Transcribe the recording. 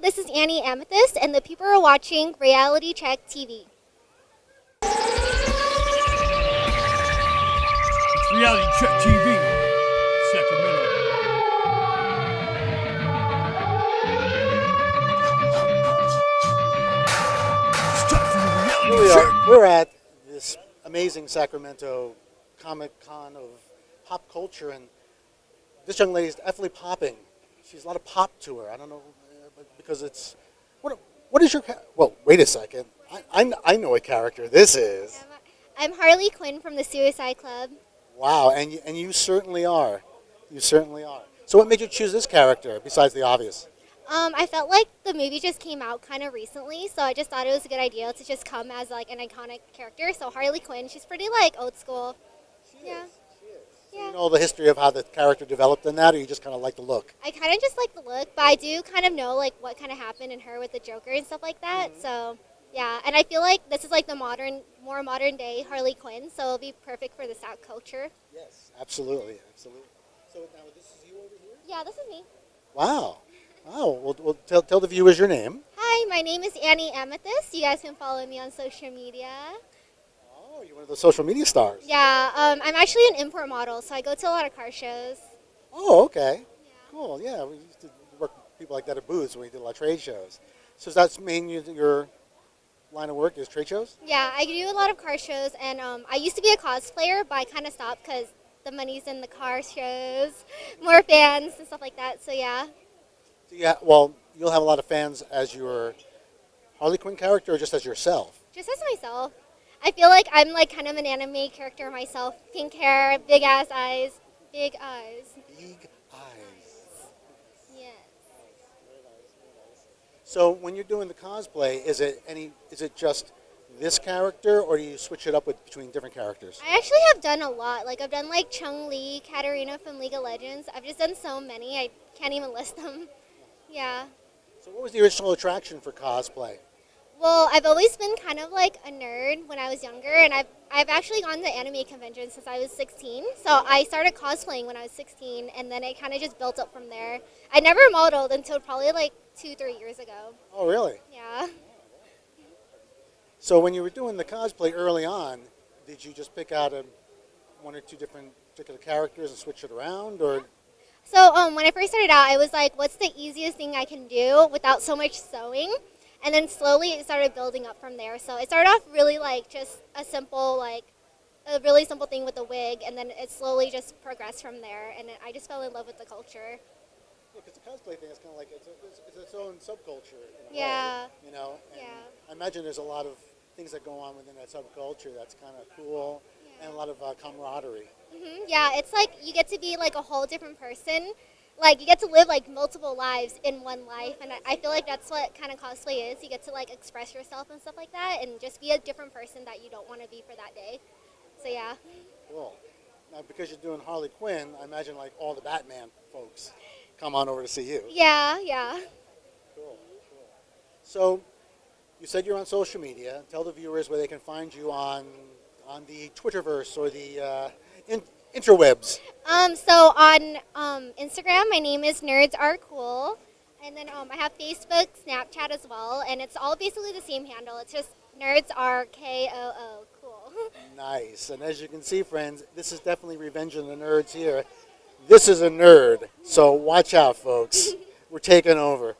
this is Annie Amethyst, and the people are watching Reality Check TV. Reality Check TV, Sacramento. It's time for the reality check. We're at this amazing Sacramento Comic Con of pop culture, and this young lady is definitely popping. She's a lot of pop to her. I don't know, because it's what is your well? Wait a second. I know what character this is. I'm Harley Quinn from the Suicide Club. Wow, and you certainly are. You certainly are. So what made you choose this character besides the obvious? I felt like the movie just came out kind of recently, so I just thought it was a good idea to just come as like an iconic character. So Harley Quinn, she's pretty like old school. She is. So Yeah. you know the history of how the character developed in that, or you just kind of like the look? I kind of just like the look, but I do kind of know like what kind of happened in her with the Joker and stuff like that. Mm-hmm. So yeah, and I feel like this is like the more modern day Harley Quinn, so it'll be perfect for the South culture. Yes, absolutely. So now this is you over here? Yeah, this is me. Wow. Well, tell the viewers your name. Hi, my name is Annie Amethyst. You guys can follow me on social media. Oh, you're one of the social media stars. Yeah, I'm actually an import model, so I go to a lot of car shows. Oh, okay. Yeah. Cool. Yeah, we used to work with people like that at booths when we did a lot of trade shows. So that's mainly your line of work is trade shows? Yeah, I do a lot of car shows, and I used to be a cosplayer, but I kind of stopped because the money's in the car shows, more fans and stuff like that, so yeah. So yeah, well, you'll have a lot of fans as your Harley Quinn character or just as yourself? Just as myself. I feel like I'm like kind of an anime character myself. Pink hair, big ass eyes. Big eyes. Big eyes. Yes. Very nice. So when you're doing the cosplay, is it just this character, or do you switch it up between different characters? I actually have done a lot. Like I've done like Chun-Li, Katarina from League of Legends. I've just done so many, I can't even list them. Yeah. So what was the original attraction for cosplay? Well, I've always been kind of like a nerd when I was younger, and I've actually gone to anime conventions since I was 16. So I started cosplaying when I was 16, and then it kind of just built up from there. I never modeled until probably like 2-3 years ago. Oh, really? Yeah. So when you were doing the cosplay early on, did you just pick out one or two different particular characters and switch it around, or? So when I first started out, I was like, what's the easiest thing I can do without so much sewing? And then slowly it started building up from there. So it started off really like just a really simple thing with a wig, and then it slowly just progressed from there. And I just fell in love with the culture. Yeah, because the cosplay thing is kind of like it's its own subculture. In a Yeah. way, you know. And Yeah. I imagine there's a lot of things that go on within that subculture that's kind of cool, and a lot of camaraderie. Yeah, it's like you get to be like a whole different person. Like you get to live like multiple lives in one life, and I feel like that's what kind of cosplay is. You get to like express yourself and stuff like that, and just be a different person that you don't want to be for that day. So yeah. Cool. Now, because you're doing Harley Quinn, I imagine like all the Batman folks come on over to see you. Yeah. Cool. So, you said you're on social media. Tell the viewers where they can find you on the Twitterverse or the interwebs. So on Instagram, my name is Nerds Are Cool, and then I have Facebook, Snapchat as well, and it's all basically the same handle. It's just Nerds Are KOO. Cool. Nice. And as you can see, friends, this is definitely Revenge of the Nerds here. This is a nerd, so watch out, folks. We're taking over.